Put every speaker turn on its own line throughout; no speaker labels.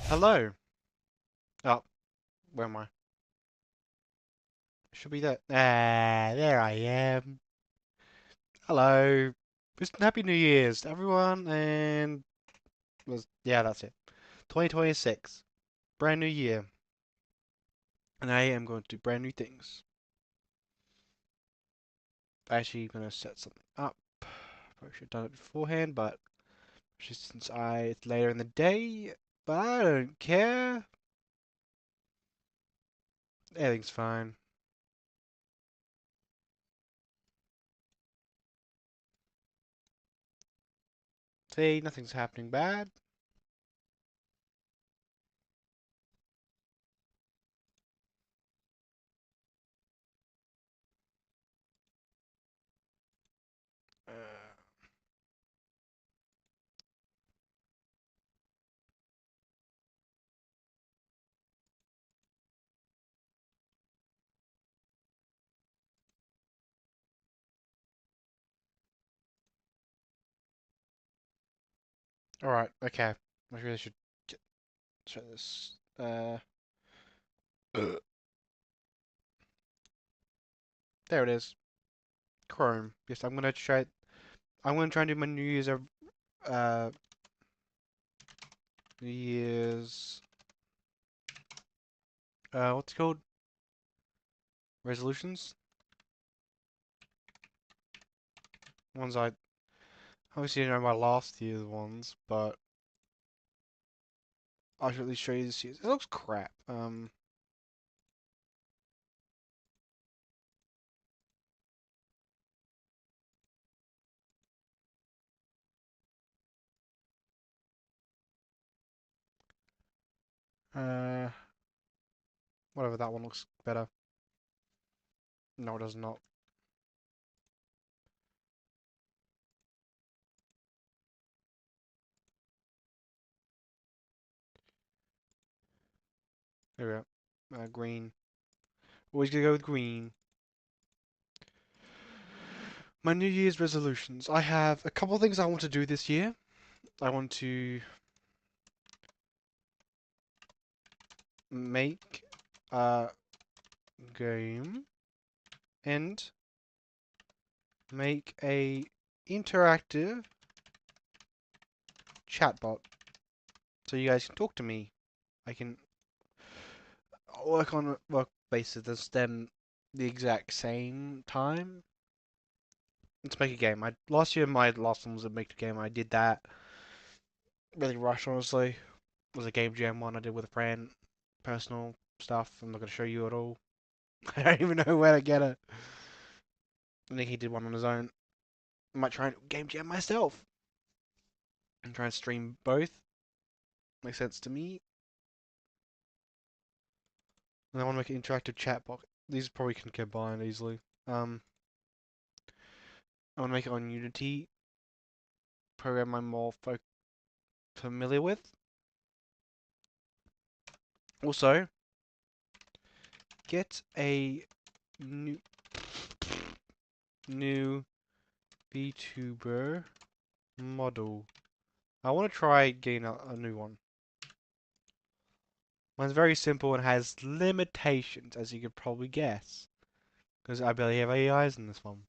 Hello. Oh, where am I? Should be there. Ah, there I am. Hello. Just Happy New Year's to everyone, and yeah, that's it. 2026, brand new year, and I am going to do brand new things. Actually, going to set something up. Probably should have done it beforehand, but just since it's later in the day, but I don't care. Everything's fine. See, nothing's happening bad. Uh, all right, okay. I really should try this. There it is. Chrome. Yes, I'm gonna try. I'm gonna try and do my uh New Year's what's it called? Resolutions. Ones I obviously know my last year's ones, but I should at least show you this year's. It looks crap. Uh, whatever, that one looks better. No, it does not. There we go. Green. Always gonna go with green. My New Year's resolutions. I have a couple of things I want to do this year. I want to make a game and make a interactive chatbot so you guys can talk to me. I can work on work bases as them the exact same time. Let's make a game. Last year my last one was a make a game. I did that really rushed honestly. It was a game jam one I did with a friend. Personal stuff. I'm not gonna show you at all. I don't even know where to get it. I think he did one on his own. I might try and game jam myself and try and stream both. Makes sense to me. And I want to make an interactive chat box. These probably can combine easily. I want to make it on Unity, program I'm more familiar with. Also, get a new new VTuber model. I want to try getting a new one. Mine's very simple and has limitations, as you could probably guess, because I barely have AIs in this one.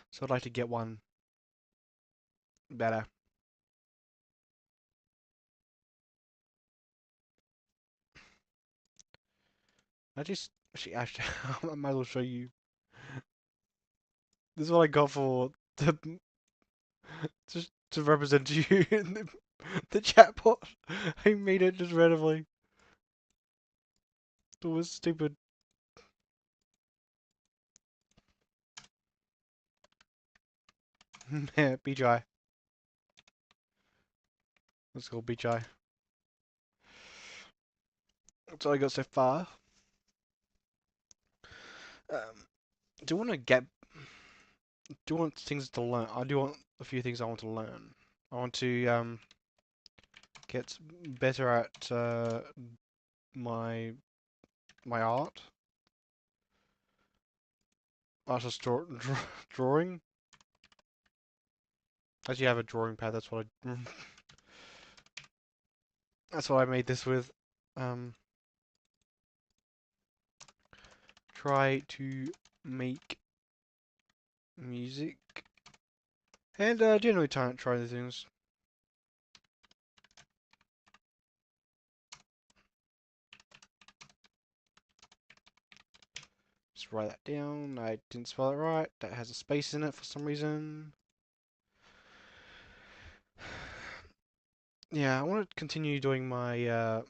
So I'd like to get one better. Actually, I might as well show you. This is what I got for the just to represent you in the chatbot. I made it just randomly. It was stupid. Yeah, BGI. Let's go BGI. That's all I got so far. Um, do you want to get? Do you want things to learn? I do want a few things I want to learn. I want to get better at my my artist drawing. Actually, I have a drawing pad. That's what I. That's what I made this with. Try to make music and generally try the things. Just write that down. I didn't spell it right. That has a space in it for some reason. Yeah, I want to continue doing my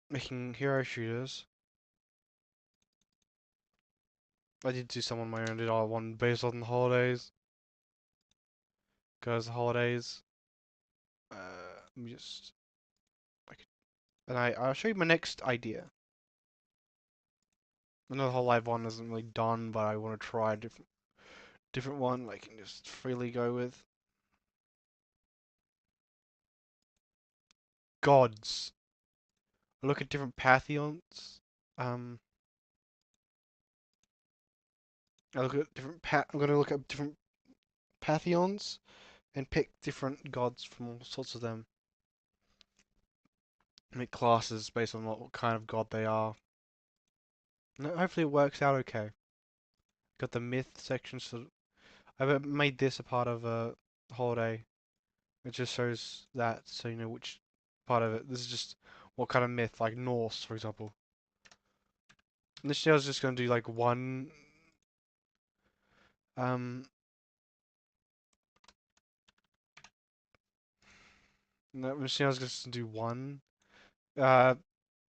making hero shooters. I did do some on my own. Did I one based on the holidays? Because the holidays. Let me just. And I'll show you my next idea. I know the whole live one isn't really done, but I want to try a different one I can just freely go with. Gods. Look at different pantheons. Um, I look at different I'm gonna look at different pantheons and pick different gods from all sorts of them. Make classes based on what kind of god they are. And hopefully it works out okay. Got the myth section, so I've made this a part of a holiday. It just shows that, so you know which part of it. This is just what kind of myth, like Norse, for example. Initially, I was just gonna do like one. Um, no, initially I was just gonna do one uh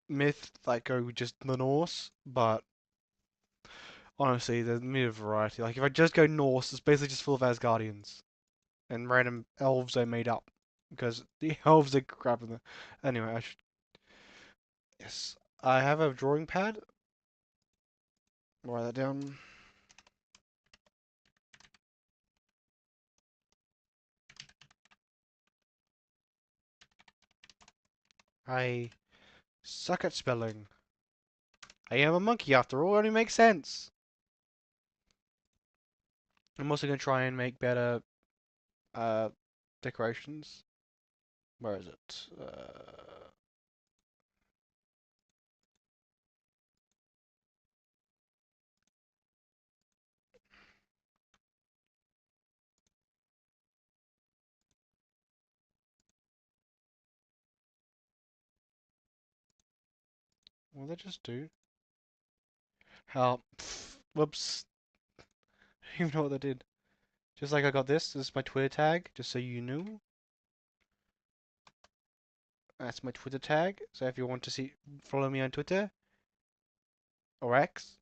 myth, like go with just the Norse, but honestly, there's a bit of variety. Like if I just go Norse, it's basically just full of Asgardians and random elves I made up because the elves are crap in the. Anyway, I should. Yes, I have a drawing pad. Write that down. I suck at spelling. I am a monkey after all. It only makes sense. I'm also gonna try and make better uh decorations. Where is it? What did I just do? How? Whoops. I don't even know what that did. Just like I got this. This is my Twitter tag, just so you knew. That's my Twitter tag. So if you want to follow me on Twitter or X,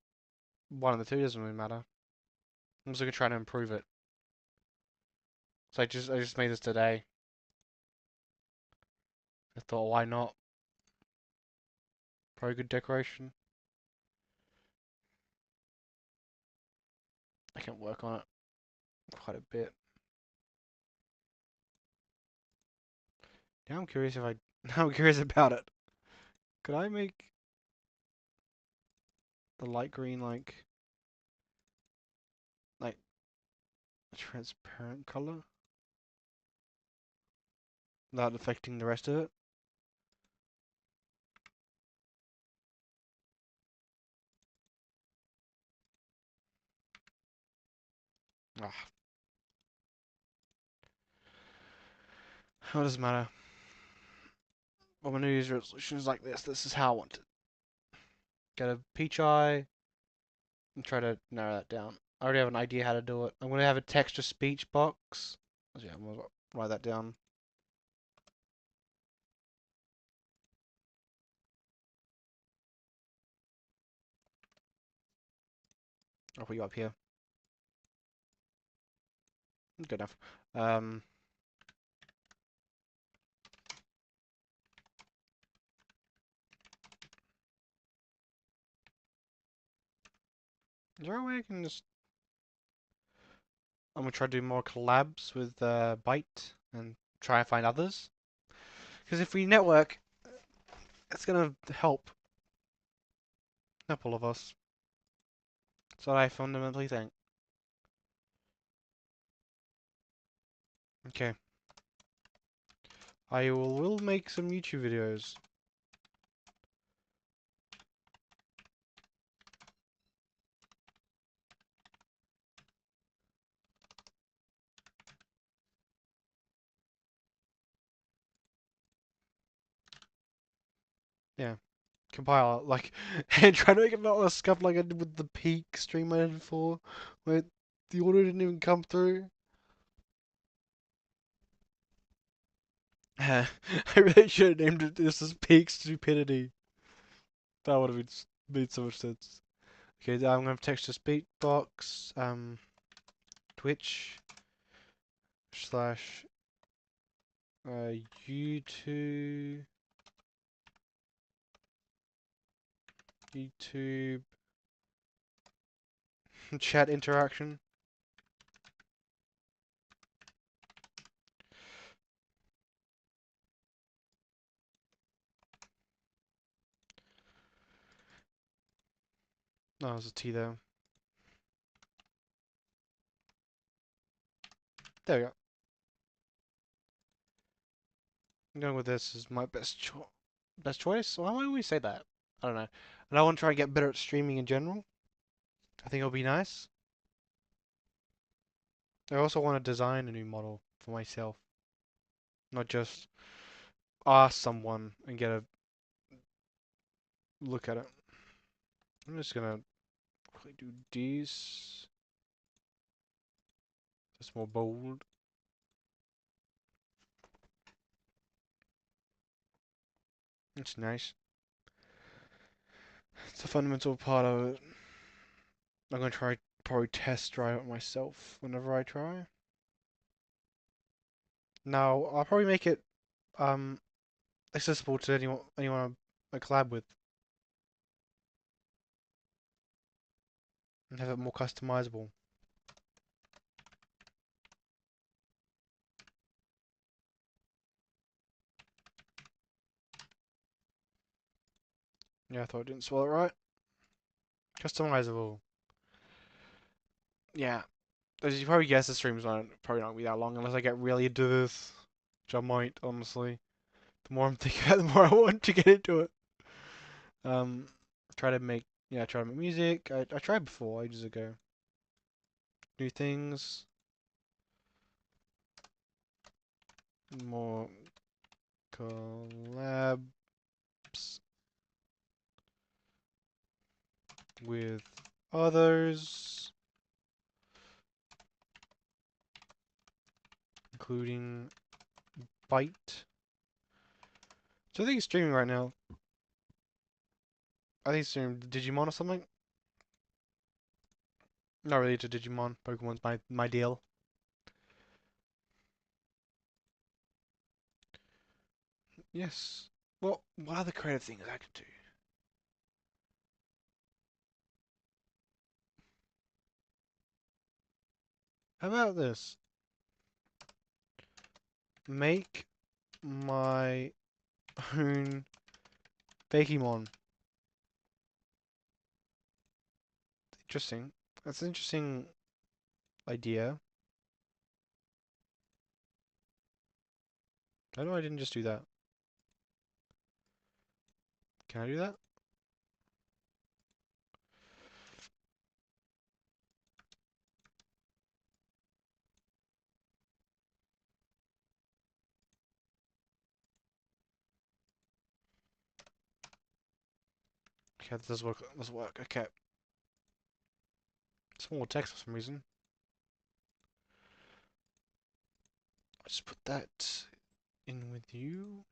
one of the two doesn't really matter. I'm also gonna try to improve it. So I just made this today. I thought, why not? Probably good decoration. I can work on it quite a bit. Now I'm curious if I. Now I'm curious about it. Could I make the light green like a transparent color without affecting the rest of it? Ah, how does it matter? Well, my New Year's resolution is like this. This is how I want it. Get a peach eye and try to narrow that down. I already have an idea how to do it. I'm gonna have a text to speech box. Yeah, I'm gonna write that down. I'll put you up here. Good enough. Is there a way I can just? I'm gonna try to do more collabs with Byte and try and find others. Because if we network, it's gonna help all of us. That's what I fundamentally think. Okay. I will make some YouTube videos. Yeah. Compile like and try to make it not a scuff like I did with the peak stream I did before, where the order didn't even come through. I really should have named it this as peak stupidity. That would have made so much sense. Okay, I'm gonna text to speak box, Twitch slash YouTube YouTube chat interaction. Oh, there's a T there. There we go. I'm going with this as my best choice. Why would we say that? I don't know. And I want to try and get better at streaming in general. I think it'll be nice. I also want to design a new model for myself, not just ask someone and get a look at it. I'm just gonna quickly do these. Just more bold. It's nice. It's a fundamental part of it. I'm gonna try probably test drive it myself whenever I try. Now I'll probably make it um accessible to anyone I collab with and have it more customizable. Yeah, I thought I didn't spell it right. Customizable. Yeah. As you probably guess, the stream's probably not gonna be that long unless I get really into this, which I might, honestly. The more I'm thinking about it, the more I want to get into it. Um, try to make music. I tried before ages ago. New things, more collabs with others, including Byte. So I think he's streaming right now. I think he's streaming Digimon or something. Not really to Digimon. Pokemon's my deal. Yes. Well, what other creative things I could do? How about this? Make my own Bakemon. Interesting. That's an interesting idea. How do I didn't just do that? Can I do that? Okay, that does work. Does work. Okay. Small text for some reason. I'll just put that in with you.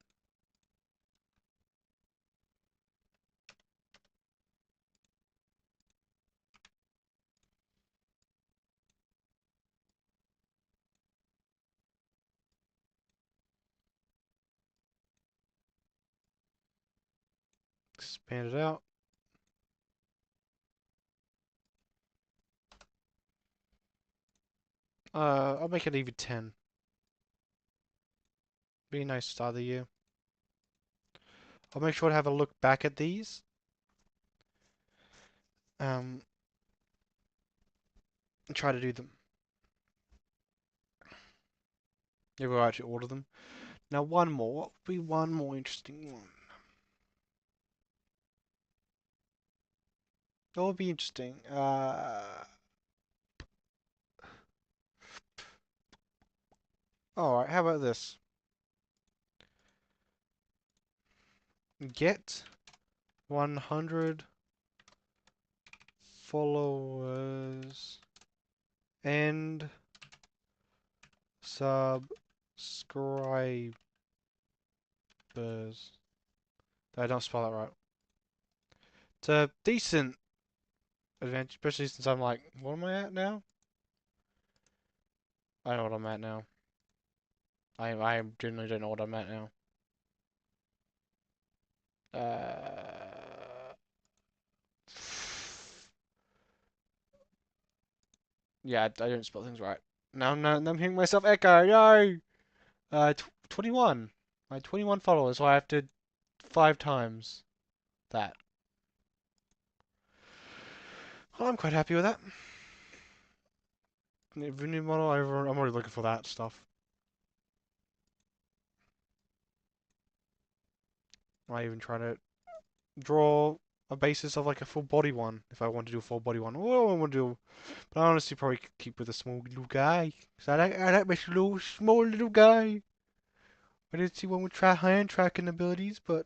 Expand it out. I'll make it even 10. Be a nice start of the year. I'll make sure to have a look back at these. And try to do them. Maybe I'll actually order them. Now one more. What would be one more interesting one? That would be interesting. Alright, how about this? Get 100 followers and subscribers. Did I don't spell that right? It's a decent advantage, especially since I'm like, what am I at now? I know what I'm at now. I generally don't know what I'm at now. Yeah, I don't spell things right. Now I'm hearing myself echo. No. 21. I had 21 followers, so I have to 5 times that. Well, I'm quite happy with that. New model, I'm already looking for that stuff. I even try to draw a basis of like a full body one if I want to do a full body one. What I want to do, but I honestly probably keep with a small little guy. Cause I like my small little guy. I did see one with hand tracking abilities, but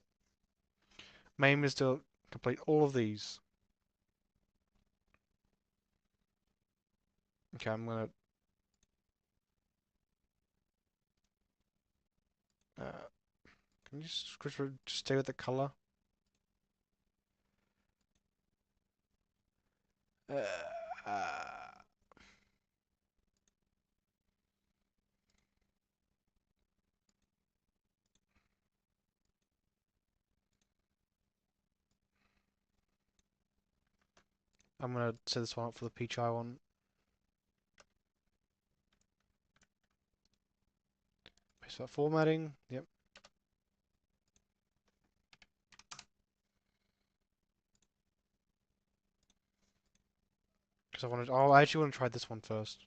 my aim is to complete all of these. Okay, I'm gonna can you just stay with the color? Uh, uh, I'm gonna set this one up for the peach eye one. Paste that formatting. Yep. Because I wanted. Oh, I actually want to try this one first.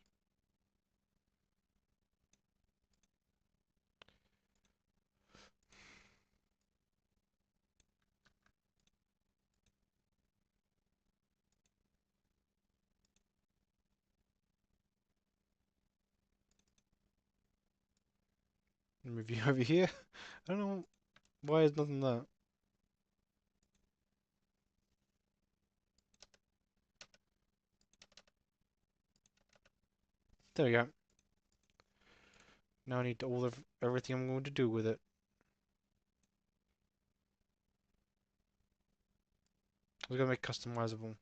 Move you over here. I don't know why is nothing there. There we go. Now I need all of everything I'm going to do with it. We're gonna make customizable.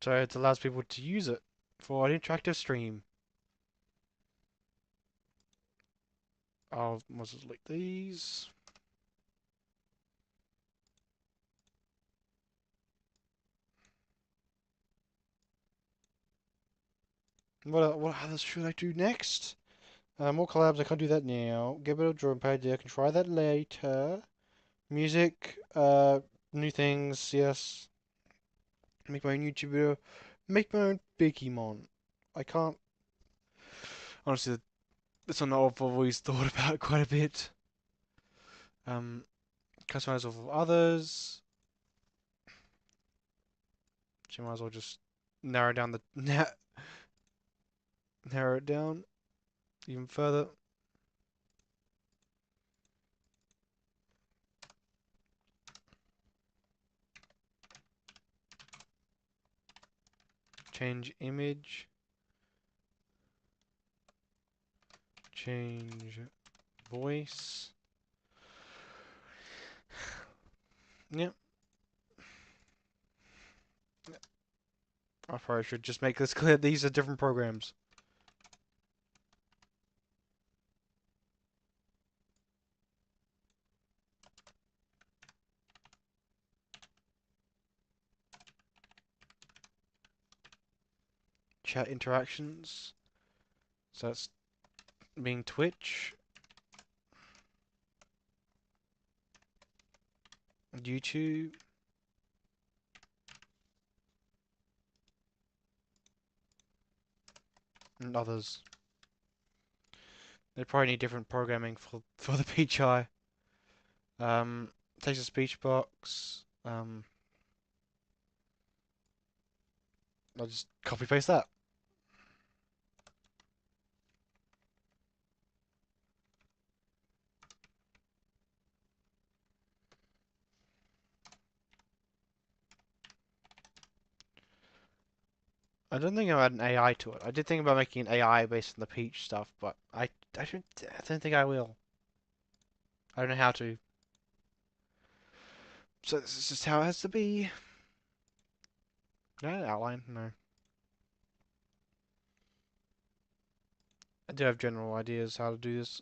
So it allows people to use it for an interactive stream. I'll select these. What others should I do next? More collabs, I can't do that now. Get a bit of drawing pad, yeah, I can try that later. Music, new things, yes. Make my own YouTube video. Make my own Bigimon. I can't. Honestly, it's something I've always thought about quite a bit. Customize off of others. So you might as well just narrow down the narrow it down even further. Change image. Change voice. Yep. I probably should just make this clear. These are different programs. Chat interactions. So that's being Twitch, YouTube, and others. They probably need different programming for the PHI. Text to speech box. I'll just copy paste that. I don't think I'll add an AI to it. I did think about making an AI based on the Peach stuff, but I don't think I will. I don't know how to. So this is just how it has to be. No outline, no. I do have general ideas how to do this,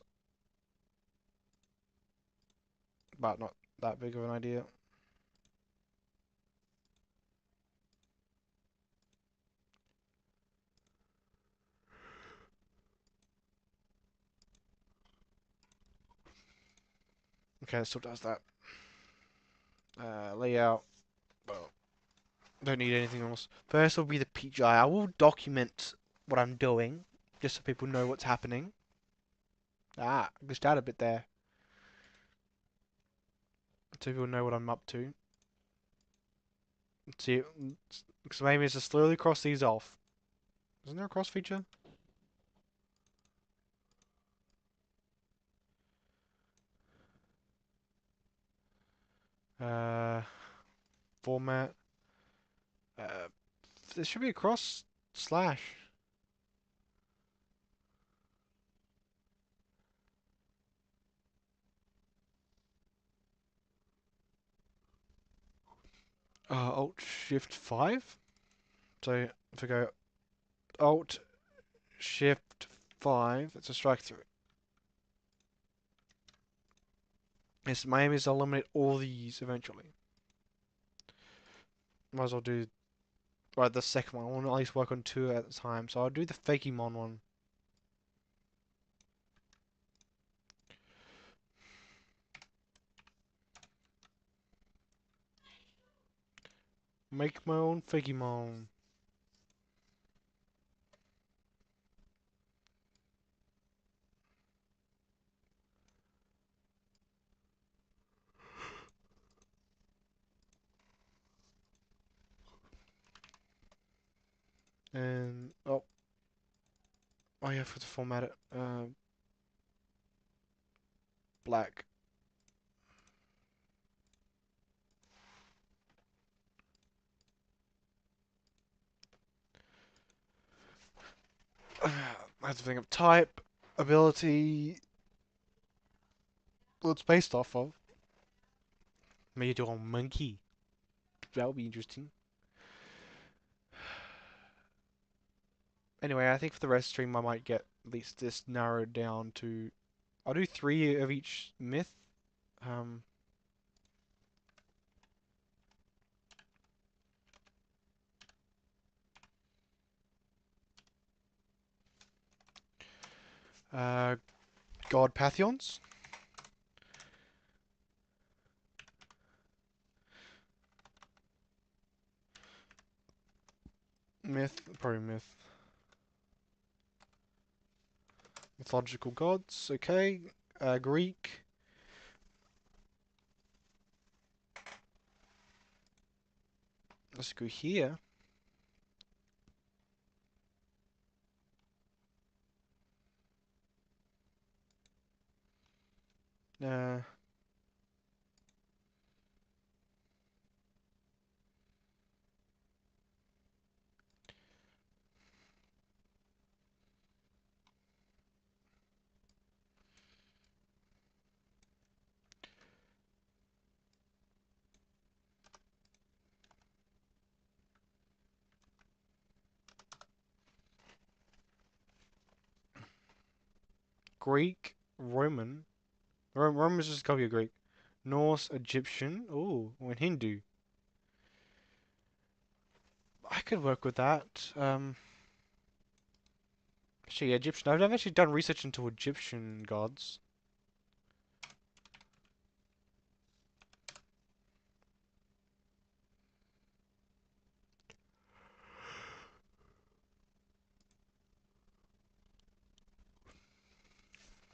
but not that big of an idea. Okay, it still does that. Layout. Well, don't need anything else. First will be the PGI. I will document what I'm doing, just so people know what's happening. Ah, glitched out a bit there. So people know what I'm up to. See, because my aim is to slowly cross these off. Isn't there a cross feature? Uh, Format. Uh, there should be a cross slash. Alt Shift 5. So if I go Alt Shift 5, it's a strike through. Yes, my aim is to eliminate all these eventually. Might as well do right the second one. I want to at least work on two at a time, so I'll do the Fakimon one. Make my own Fakimon. And oh yeah, I forgot to format it. Black. I have to think of type, ability. Well, it's based off of. Maybe do a monkey. That would be interesting. Anyway, I think for the rest of the stream I might get at least this narrowed down to. I'll do 3 of each myth. Um, uh, God Pantheons. Myth, probably myth. Mythological gods, okay. Greek. Let's go here. Uh, Greek, Roman. Roman is just a copy of Greek. Norse, Egyptian. Ooh, and Hindu. I could work with that. Actually, Egyptian. I've never actually done research into Egyptian gods.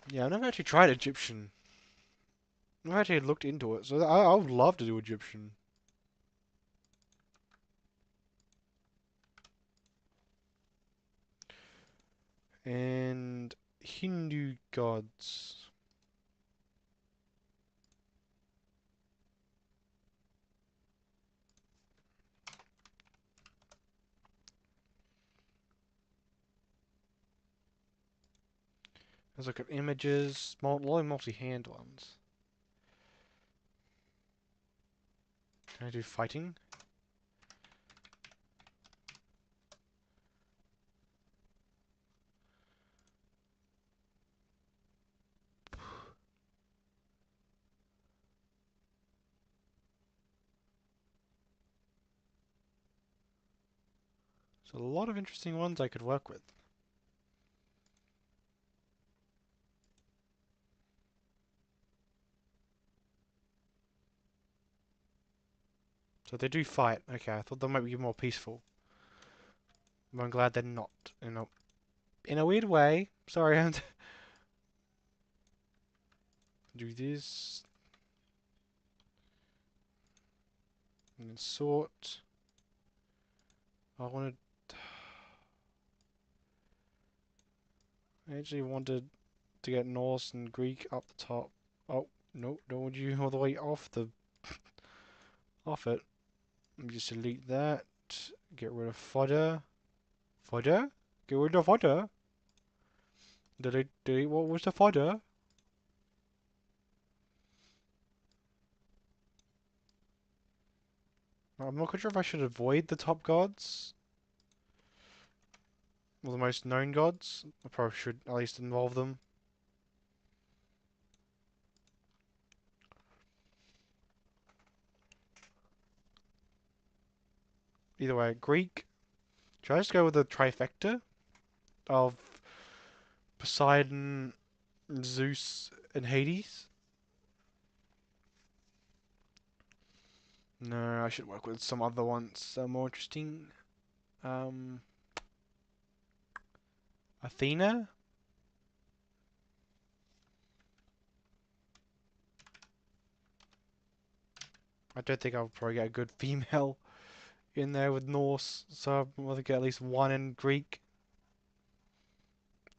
Yeah, I've never actually tried Egyptian. I've never actually looked into it, so I would love to do Egyptian. And Hindu gods. Let's look at images. A lot of multi-hand ones. Can I do fighting? There's a lot of interesting ones I could work with. So they do fight. Okay, I thought they might be more peaceful. But I'm glad they're not. In a weird way. Sorry, I'm do this. And then sort. I actually wanted to get Norse and Greek up the top. Oh, no, don't want you all the way off it. Let me just delete that. Get rid of fodder. Fodder? Get rid of fodder? Delete, what was the fodder? I'm not quite sure if I should avoid the top gods. Or the most known gods. I probably should at least involve them. Either way, Greek. Should I just go with the trifecta of Poseidon, Zeus, and Hades? No, I should work with some other ones that are more interesting. Um, Athena? I don't think I'll probably get a good female in there with Norse, so I'll get at least one in Greek,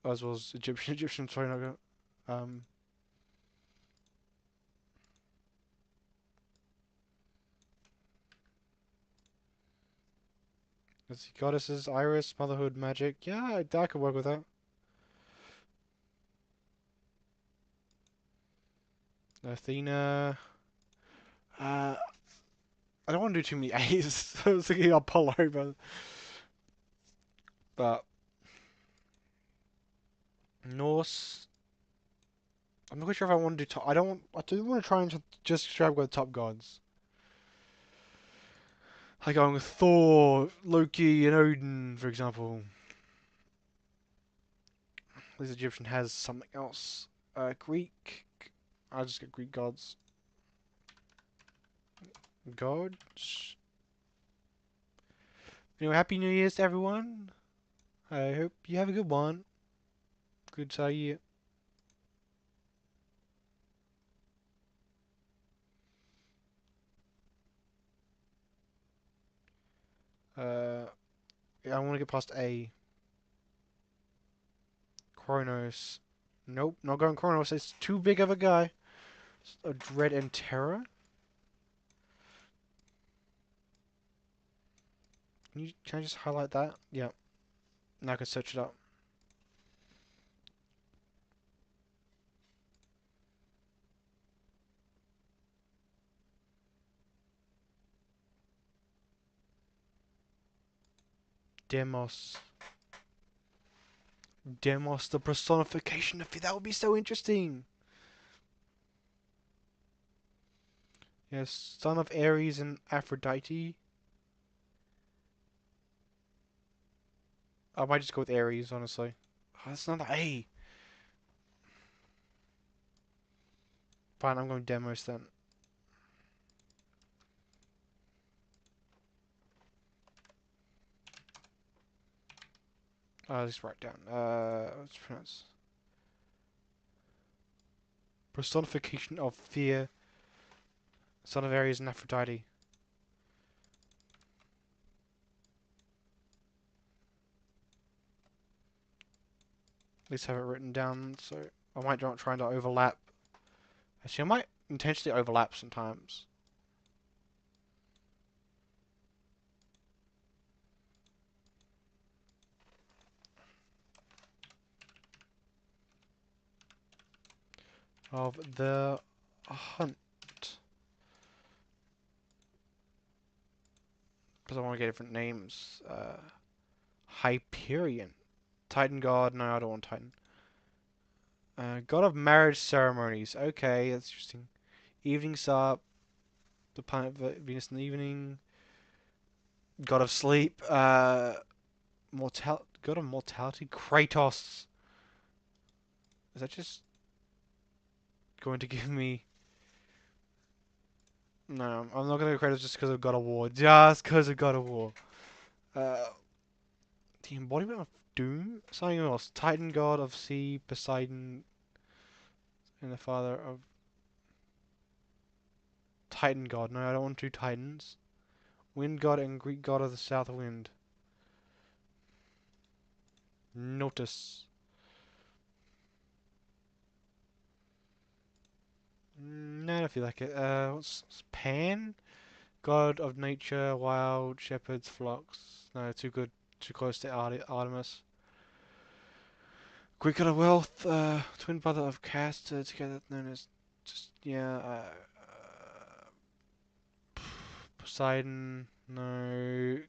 as well as Egyptian. Egyptian, sorry, not gonna. Let's see, goddesses, Iris, motherhood, magic. Yeah, I could work with that. Athena. Uh, I don't want to do too many A's. I was thinking Apollo, but Norse. I'm not quite sure if I want to do top. I don't. I do want to try and just try with top gods. Like going with Thor, Loki, and Odin, for example. This Egyptian has something else. Greek. I'll just get Greek gods. Gods. Anyway, Happy New Year's to everyone. I hope you have a good one. Good year. Uh, yeah, I want to get past A. Kronos. Nope, not going Kronos. It's too big of a guy. A Dread and Terror. Can I just highlight that? Yeah. Now I can search it up. Demos. Demos, the personification of it. That would be so interesting. Yes, son of Ares and Aphrodite. I might just go with Ares, honestly. Oh, that's not A. Fine, I'm going Demos then. Let's write down. Let's pronounce. Personification of fear. Son of Ares and Aphrodite. At least have it written down, so I might not try to overlap. Actually, I might intentionally overlap sometimes. Of the hunt. Because I want to get different names. Hyperion. Titan God. No, I don't want Titan. God of marriage ceremonies. Okay, that's interesting. Evening Star. The planet Venus in the evening. God of sleep. God of mortality. Kratos. Is that just going to give me? No, I'm not going to go Kratos just because of God of War. Just because of God of War. Uh, the embodiment of doom. Something else. Titan God of sea. Poseidon. And the father of Titan God. No, I don't want two Titans. Wind God and Greek God of the south wind. Notice. No, I don't feel like it. What's Pan? God of nature, wild, shepherds, flocks. No, too good. Too close to Artemis. Greek God of wealth, twin brother of Castor, together known as just, yeah, Poseidon. No.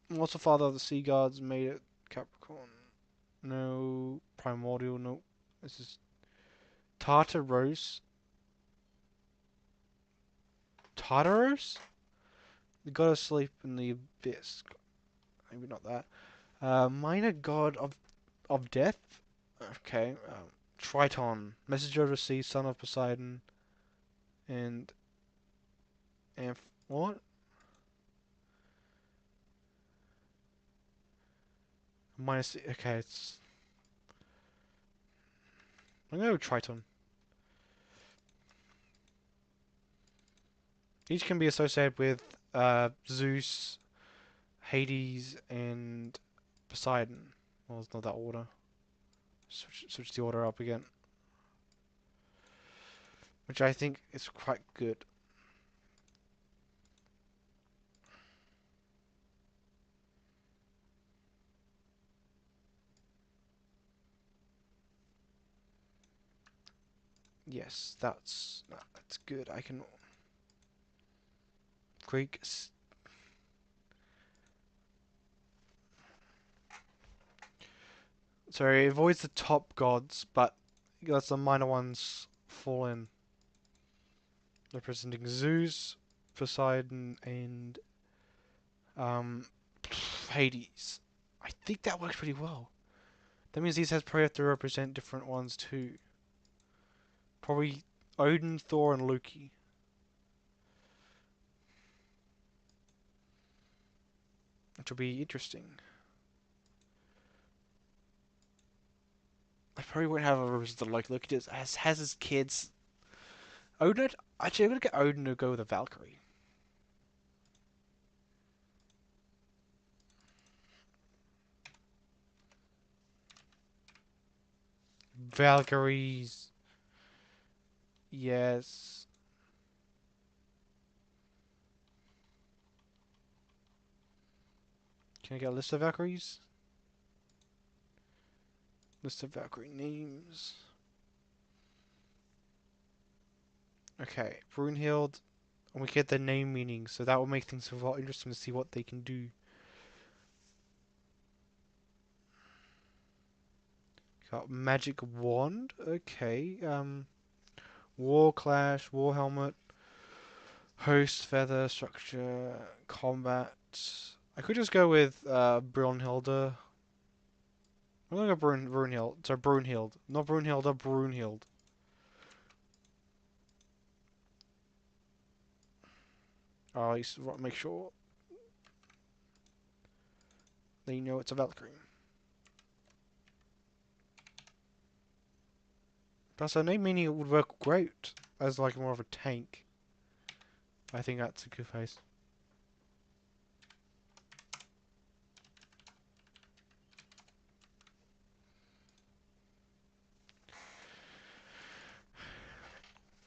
What's the father of the sea gods? Made it Capricorn. No. Primordial. No. This is Tartaros. Tartaros? The god of sleep in the abyss. Maybe not that. Minor god of death. Okay. Triton, messenger of the sea, son of Poseidon, and what? Minus. Okay, it's. I'm gonna go with Triton. Each can be associated with Zeus, Hades, and Poseidon. Well, it's not that order. Switch the order up again, which I think is quite good. Yes, that's good. I can Greek. Sorry, it avoids the top gods, but lets the minor ones fall in. Representing Zeus, Poseidon, and um, Hades. I think that works pretty well. That means these has probably have to represent different ones too. Probably Odin, Thor, and Loki. Which will be interesting. I probably won't have a representative like Loki does. Has his kids. Odin. Actually, I'm gonna get Odin to go with a Valkyrie. Valkyries. Yes. Can I get a list of Valkyries? List of Valkyrie names. Okay, Brunhild. And we get their name meaning, so that will make things a lot interesting to see what they can do. Got Magic Wand. Okay. War Clash, War Helmet, Host, Feather, Structure, Combat. I could just go with Brunhilde. I'm gonna go Brunhild. Sorry, Brunhild. Not Brunhilde, Brunhild. Oh, I used to make sure they know it's a Valkyrie. Plus, I know Mini would work great as like more of a tank. I think that's a good face.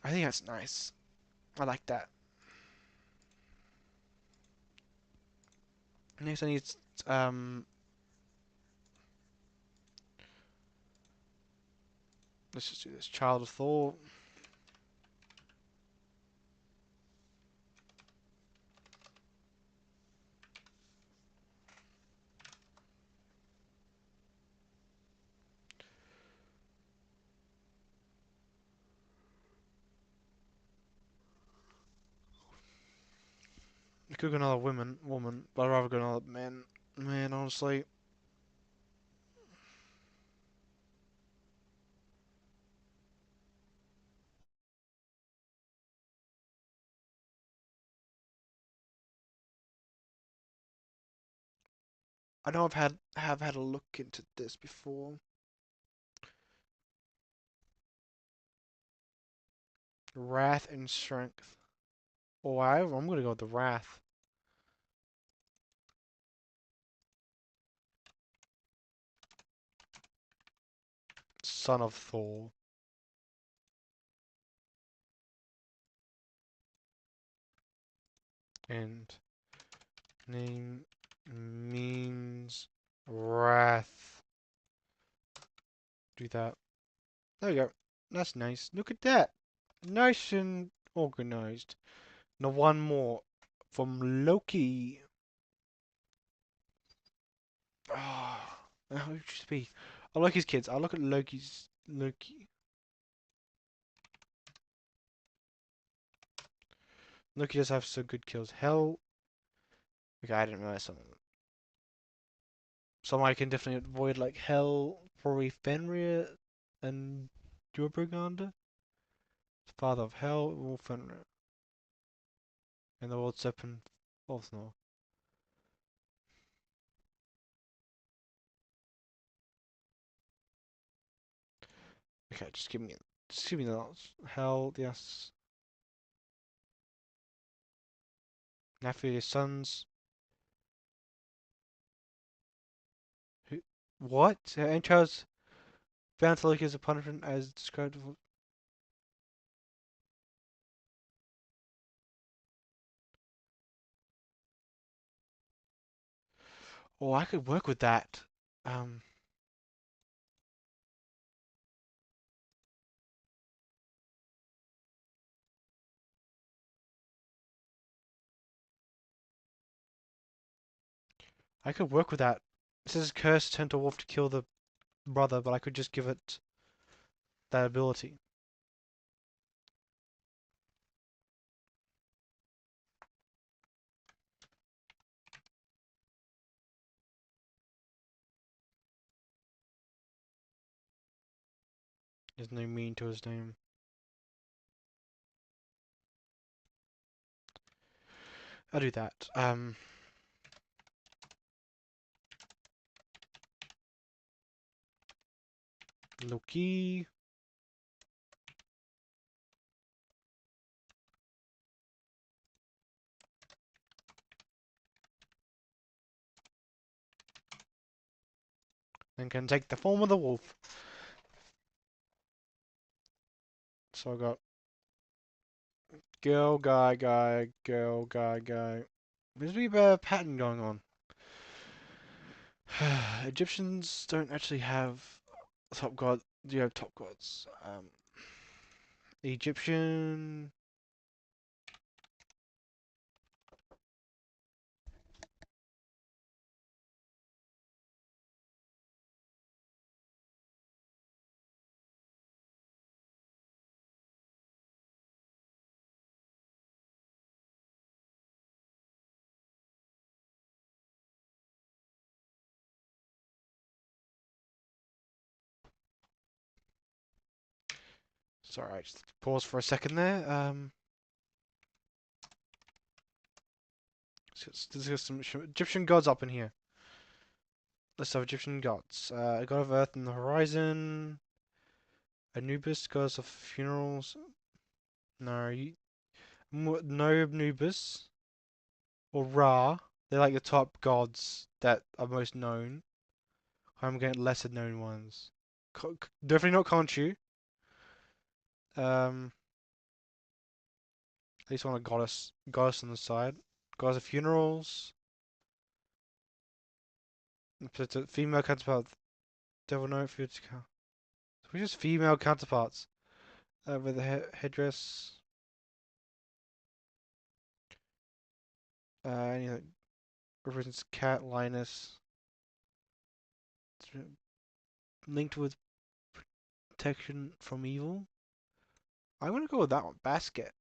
I think that's nice. I like that. Next, I need um. Let's just do this. Child of Thor. I could go another woman, but I'd rather go another man. Man, honestly. I know have had a look into this before. Wrath and Strength. Oh, I'm gonna go with the Wrath. Son of Thor. And name means Wrath. Do that. There we go. That's nice. Look at that. Nice and organized. Now one more from Loki. Ah, how would you be? I like his kids. I look at Loki. Loki does have some good kills. Hell, okay, I didn't realize something. Some I can definitely avoid, like Hell, probably Fenrir and Jormungandr. Father of Hell, or Fenrir, and the World Serpent Fafnir. Okay, just give me the Hell, yes. Nephi's sons. Who? What? Entros found to look as a punishment as described. Oh, I could work with that. Um, I could work with that. It says curse turned a wolf to kill the brother, but I could just give it that ability. There's no meaning to his name. I'll do that. Loki. And can take the form of the wolf. So I got girl, guy, girl, guy. There's a bit of a pattern going on. Egyptians don't actually have top god. Do you have top gods? Egyptian. Sorry, I just pause for a second there. There's some Egyptian gods up in here. Let's have Egyptian gods. God of Earth and the Horizon. Anubis, goddess of funerals. No, no Anubis or Ra. They're like the top gods that are most known. I'm getting lesser known ones. Definitely not Khonshu. Um, at least want a goddess on the side. Goddess of funerals. Female counterpart. Devil Knight. We just female counterparts. With the headdress. Any like reference cat Linus. Linked with protection from evil. I'm gonna go with that one. Basket.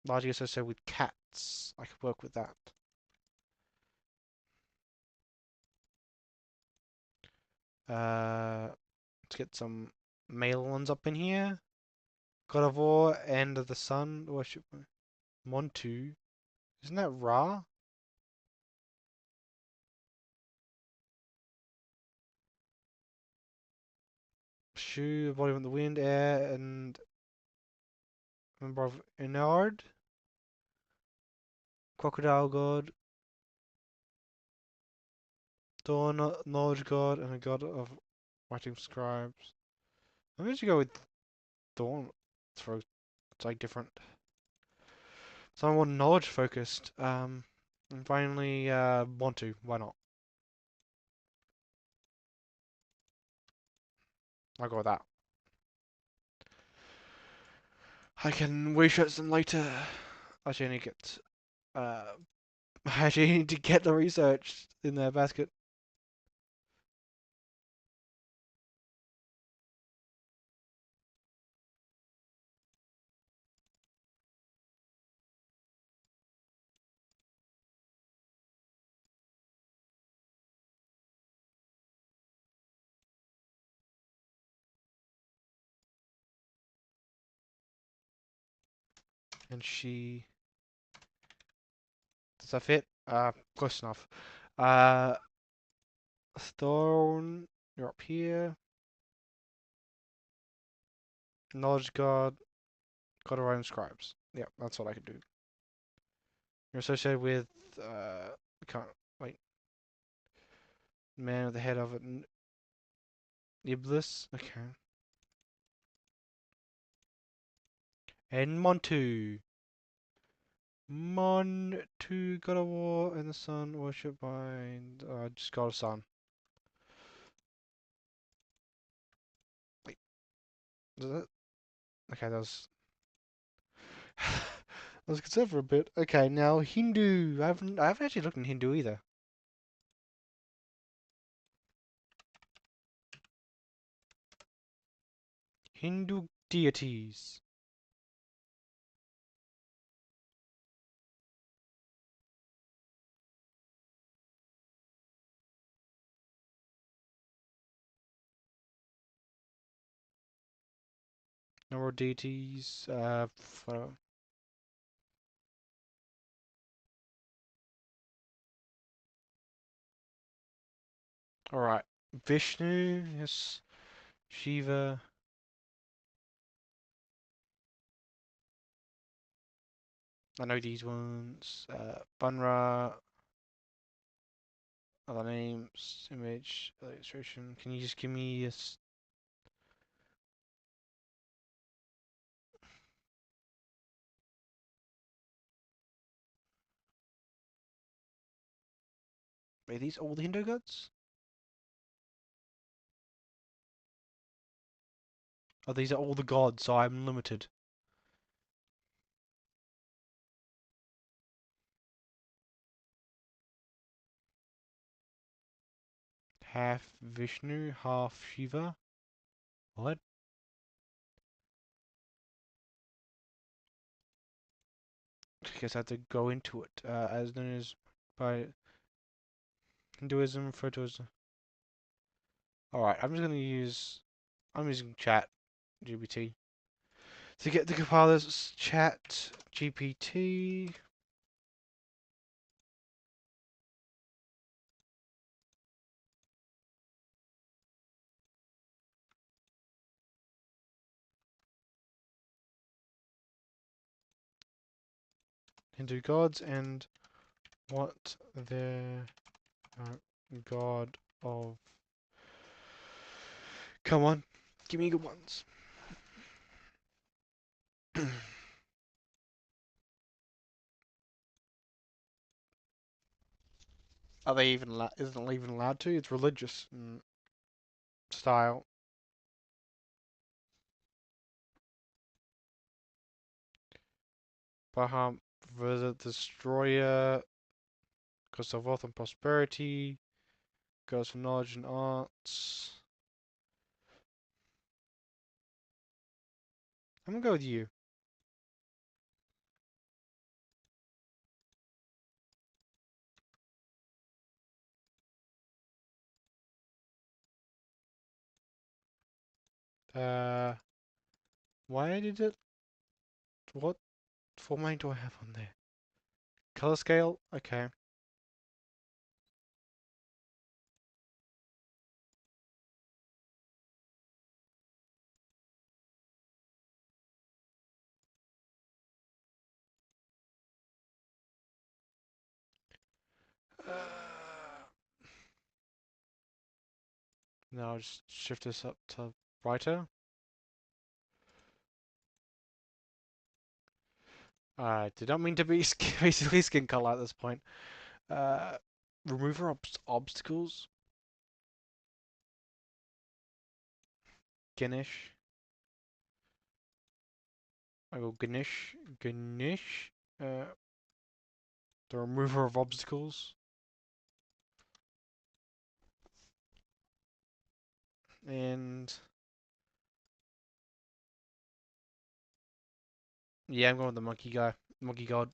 Largely associated with cats. I could work with that. Let's get some male ones up in here. God of War, End of the Sun, worship Montu. Isn't that Ra? Shu, Body of the Wind, Air, and member of Inard. Crocodile God. Dawn, Knowledge God, and a God of Writing Scribes. I'm going to go with Dawn. It's like different. So I'm more knowledge focused. And finally, Montu. Why not? I'll go with that. I can research them later. Actually, I need to get. I actually need to get the research in their basket. And she. Does that fit? Close enough. Uh, Stone. You're up here. Knowledge God. God of Iron Scribes. Yeah, that's what I could do. You're associated with. Can't. Wait. Man with the head of it. Iblis. Okay. And Montu. Montu, God of War, and the Sun, worshipped by just God of Sun. Wait, is that? Okay, that was. I was concerned for a bit. Okay, now Hindu. I haven't actually looked in Hindu either. Hindu deities. Number of deities. All right. Vishnu. Yes. Shiva. I know these ones. Bunra. Other names. Image. Illustration. Can you just give me a Are these all the Hindu gods? Oh, these are all the gods, so I'm limited. Half Vishnu, half Shiva. What? I guess I have to go into it. As known as by Hinduism, referred to as. Alright, I'm using Chat GPT to get the compilers. Chat GPT. Hindu gods and what their god of. Come on, give me good ones. Are they even? Isn't it even allowed to? It's religious style. Baham visit destroyer. Goes of wealth and prosperity. Goes for knowledge and arts. I'm gonna go with you. Uh, why did it? What format do I have on there? Color scale? Okay. Now I'll just shift this up to brighter. I did not mean to be basically skin color at this point. Uh, remover obstacles. Ganesh. I go Ganesh. Ganesh. Uh, the remover of obstacles. And yeah, I'm going with the monkey guy. Monkey god.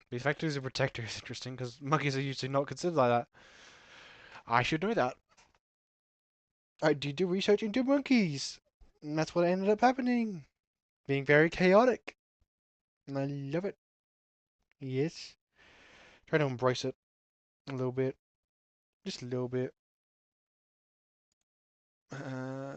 The effect is a protector is interesting because monkeys are usually not considered like that. I should know that. I did do research into monkeys. And that's what ended up happening. Being very chaotic. And I love it. Yes. Try to embrace it a little bit. Just a little bit. Uh,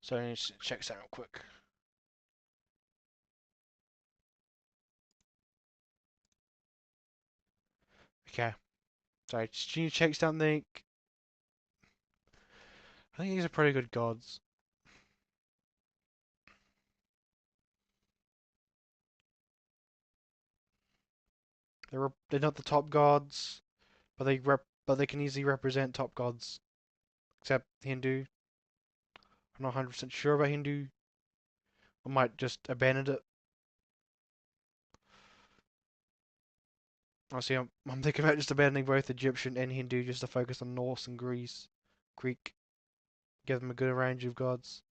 so I need to check this out real quick. Okay. So I just need to check something. I think these are pretty good gods. They're not the top gods, but they can easily represent top gods. Except Hindu. I'm not 100% sure about Hindu. I might just abandon it. Honestly, I'm thinking about just abandoning both Egyptian and Hindu just to focus on Norse and Greek. Give them a good range of gods.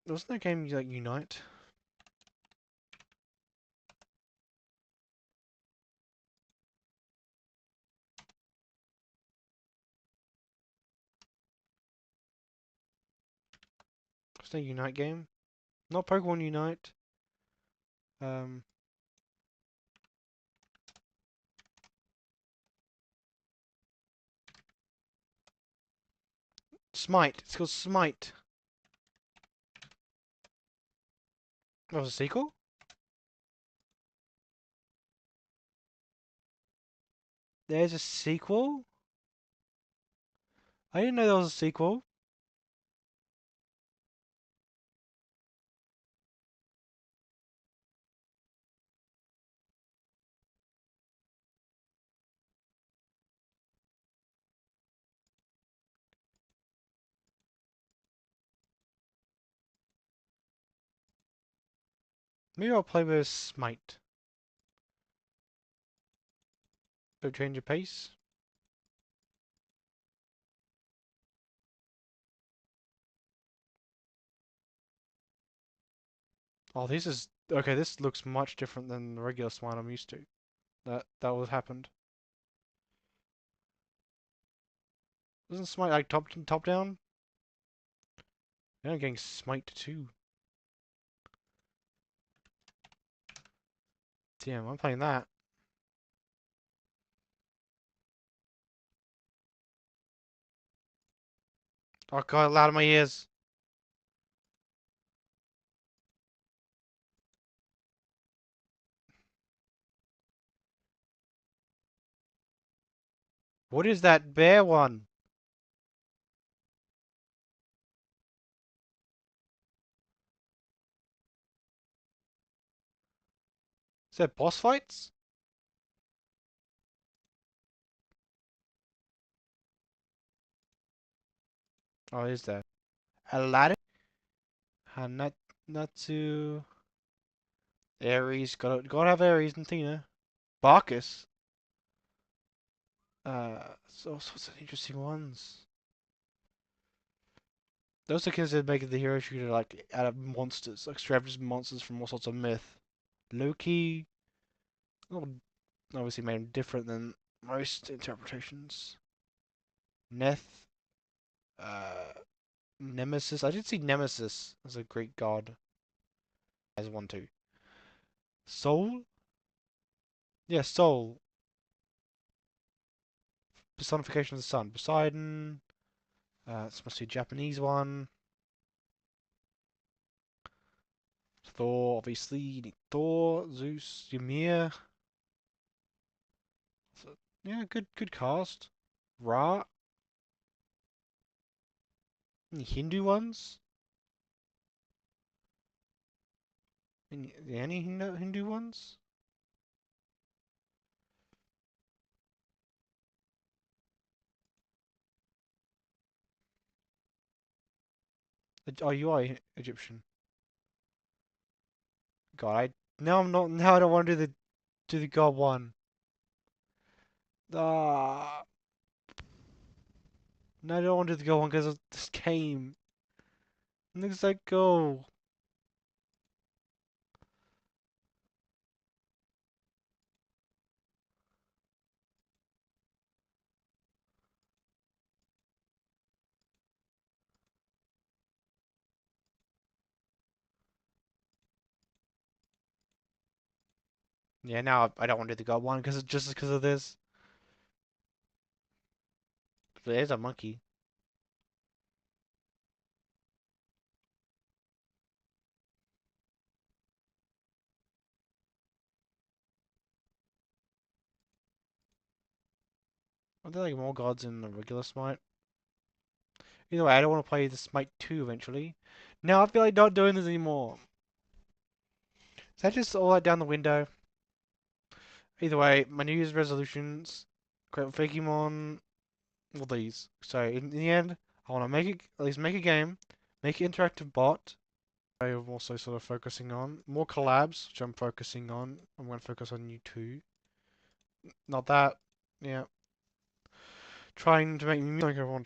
Wasn't there a game like Unite? Was there a Unite game? Not Pokemon Unite. Um, Smite. It's called Smite. That was a sequel? There's a sequel? I didn't know there was a sequel. Maybe I'll play with Smite. Don't change your pace. Oh, this is okay. This looks much different than the regular Smite I'm used to. That was happened. Wasn't Smite like top down? Yeah, I'm getting Smite too. Damn, I'm playing that. Oh god, loud in my ears. What is that bear one? Is that boss fights? Oh, is that? Aladdin? Natsu. Ares. Gotta have Ares and Tina. Bacchus. So what's some interesting ones? Those are kids that make the hero shooter like out of monsters, like straight up just monsters from all sorts of myth. Loki, well, obviously made him different than most interpretations. Neth, uh, Nemesis. I did see Nemesis as a Greek god as one too. Soul, yeah, Soul. Personification of the sun. Poseidon. This must be a Japanese one. Thor, obviously. You need Thor, Zeus, Ymir. So, yeah, good cast. Ra. Any Hindu ones? Any Hindu ones? Oh, you are Egyptian. God, I now I'm not. Now I don't want to do the God one. Ah, no, I don't want to do the God one because of this game. It looks like Go. Yeah, now I don't want to do the God one because of this. There's a monkey. Are there like more gods in the regular Smite? Either way, I don't want to play the Smite 2 eventually. Now I feel like not doing this anymore. Is that just all that down the window? Either way, my New Year's resolutions, create Fakemon, all these. So in the end, I want to make it, at least make a game, make an interactive bot. I'm also sort of focusing on more collabs, which I'm focusing on. I'm going to focus on you two. Not that, yeah. Trying to make music everyone